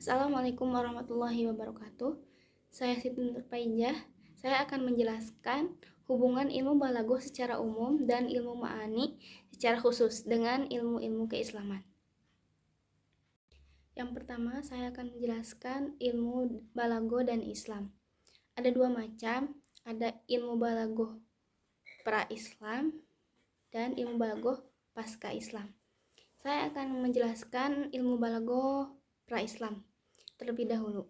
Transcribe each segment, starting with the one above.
Assalamualaikum warahmatullahi wabarakatuh. Saya Siti Nurpaijah. Saya akan menjelaskan hubungan ilmu balaghah secara umum dan ilmu ma'ani secara khusus dengan ilmu-ilmu keislaman. Yang pertama, saya akan menjelaskan ilmu balaghah dan Islam. Ada dua macam, ada ilmu balaghah pra-Islam dan ilmu balaghah pasca Islam. Saya akan menjelaskan ilmu balaghah pra-Islam terlebih dahulu.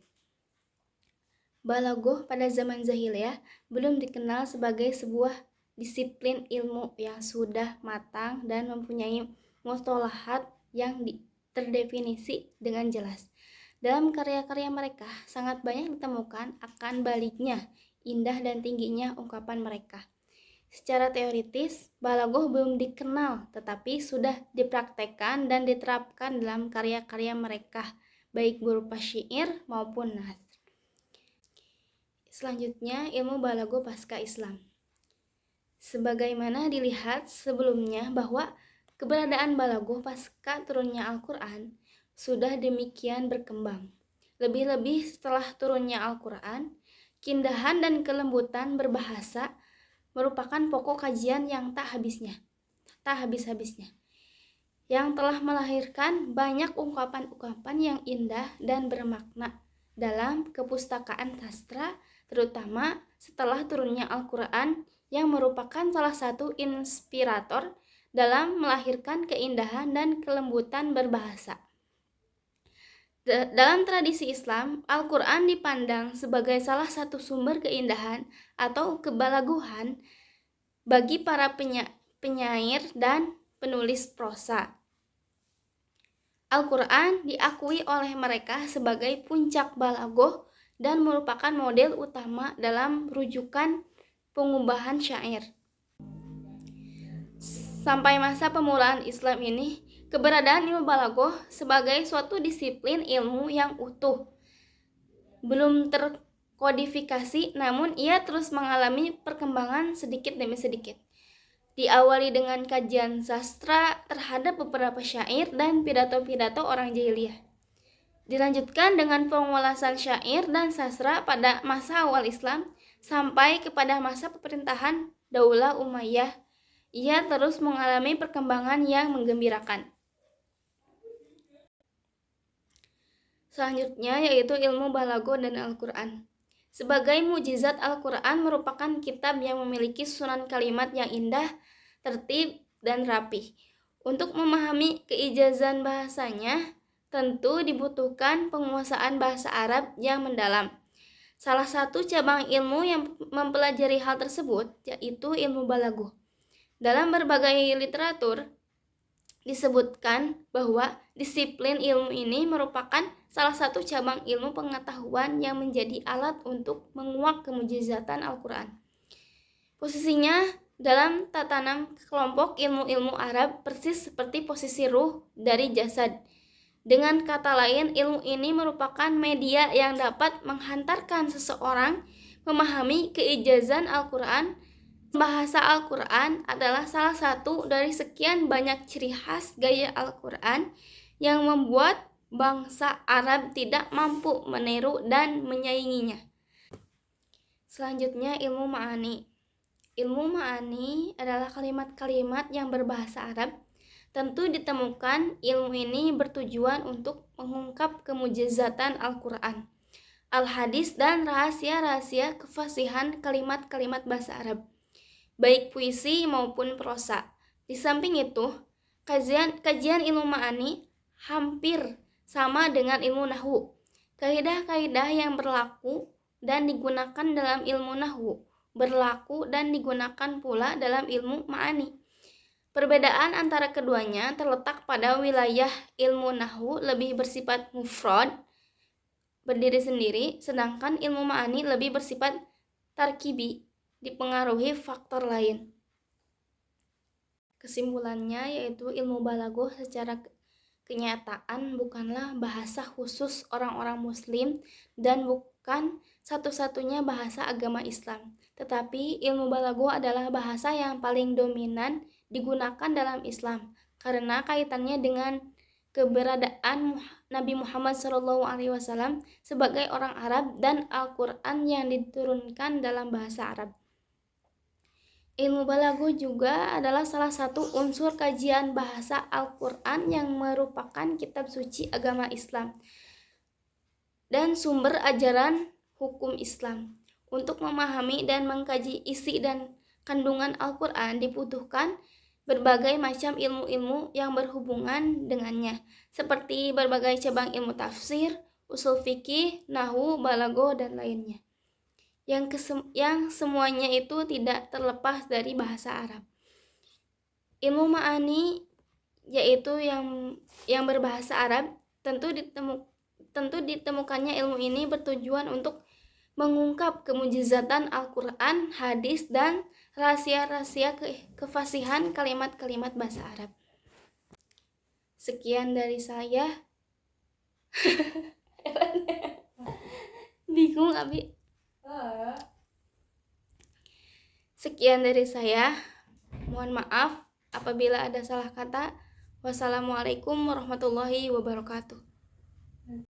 Balaghah pada zaman jahiliyah belum dikenal sebagai sebuah disiplin ilmu yang sudah matang dan mempunyai mustalahat yang terdefinisi dengan jelas. Dalam karya-karya mereka sangat banyak ditemukan akan baliknya indah dan tingginya ungkapan mereka. Secara teoritis, balaghah belum dikenal, tetapi sudah dipraktekkan dan diterapkan dalam karya-karya mereka, baik berupa syair maupun nath. Selanjutnya, ilmu balaghah pasca Islam. Sebagaimana dilihat sebelumnya bahwa keberadaan balaghah pasca turunnya Al-Quran sudah demikian berkembang. Lebih-lebih setelah turunnya Al-Quran, keindahan dan kelembutan berbahasa merupakan pokok kajian yang tak habis-habisnya, yang telah melahirkan banyak ungkapan-ungkapan yang indah dan bermakna dalam kepustakaan sastra, terutama setelah turunnya Al-Quran yang merupakan salah satu inspirator dalam melahirkan keindahan dan kelembutan berbahasa. Dalam tradisi Islam, Al-Quran dipandang sebagai salah satu sumber keindahan atau kebalaghuhan bagi para penyair dan penulis prosa. Al-Quran diakui oleh mereka sebagai puncak balaghah dan merupakan model utama dalam rujukan pengubahan syair. Sampai masa pemulaan Islam ini, keberadaan ilmu balaghah sebagai suatu disiplin ilmu yang utuh belum terkodifikasi, namun ia terus mengalami perkembangan sedikit demi sedikit. Diawali dengan kajian sastra terhadap beberapa syair dan pidato-pidato orang jahiliyah. Dilanjutkan dengan pengulasan syair dan sastra pada masa awal Islam sampai kepada masa pemerintahan Daulah Umayyah. Ia terus mengalami perkembangan yang menggembirakan. Selanjutnya yaitu ilmu balaghah dan Al-Quran. Sebagai mukjizat, Al-Quran merupakan kitab yang memiliki susunan kalimat yang indah, tertib, dan rapih. Untuk memahami keijazan bahasanya, tentu dibutuhkan penguasaan bahasa Arab yang mendalam. Salah satu cabang ilmu yang mempelajari hal tersebut yaitu ilmu balaghah. Dalam berbagai literatur disebutkan bahwa disiplin ilmu ini merupakan salah satu cabang ilmu pengetahuan yang menjadi alat untuk menguak kemujizatan Al-Quran. Posisinya dalam tatanan kelompok ilmu-ilmu Arab persis seperti posisi ruh dari jasad. Dengan kata lain, ilmu ini merupakan media yang dapat menghantarkan seseorang memahami keijazan Al-Quran. Bahasa Al-Quran adalah salah satu dari sekian banyak ciri khas gaya Al-Quran yang membuat bangsa Arab tidak mampu meniru dan menyainginya. Selanjutnya ilmu ma'ani. Ilmu ma'ani adalah kalimat-kalimat yang berbahasa Arab. Tentu ditemukan ilmu ini bertujuan untuk mengungkap kemujizatan Al-Quran, Al-Hadis, dan rahasia-rahasia kefasihan kalimat-kalimat bahasa Arab, baik puisi maupun prosa. Di samping itu, kajian ilmu ma'ani hampir sama dengan ilmu nahwu. Kaidah-kaidah yang berlaku dan digunakan dalam ilmu nahwu berlaku dan digunakan pula dalam ilmu ma'ani. Perbedaan antara keduanya terletak pada wilayah. Ilmu nahwu lebih bersifat mufrad, berdiri sendiri, sedangkan ilmu ma'ani lebih bersifat tarkibi, dipengaruhi faktor lain. Kesimpulannya yaitu ilmu balaghah secara kenyataan bukanlah bahasa khusus orang-orang muslim dan bukan satu-satunya bahasa agama Islam, tetapi ilmu balaghah adalah bahasa yang paling dominan digunakan dalam Islam karena kaitannya dengan keberadaan Nabi Muhammad SAW sebagai orang Arab dan Al-Quran yang diturunkan dalam bahasa Arab. Ilmu balaghah juga adalah salah satu unsur kajian bahasa Al-Quran yang merupakan kitab suci agama Islam dan sumber ajaran hukum Islam. Untuk memahami dan mengkaji isi dan kandungan Al-Quran dibutuhkan berbagai macam ilmu-ilmu yang berhubungan dengannya, seperti berbagai cabang ilmu tafsir, usul fikih, nahwu, balaghah, dan lainnya. Yang semuanya itu tidak terlepas dari bahasa Arab. Ilmu ma'ani, yaitu yang berbahasa Arab, tentu ditemukannya ilmu ini bertujuan untuk mengungkap kemujizatan Al-Quran, hadis, dan rahasia-rahasia kefasihan kalimat-kalimat bahasa Arab. Sekian dari saya. Bingung Abi. Sekian dari saya. Mohon maaf apabila ada salah kata. Wassalamualaikum warahmatullahi wabarakatuh.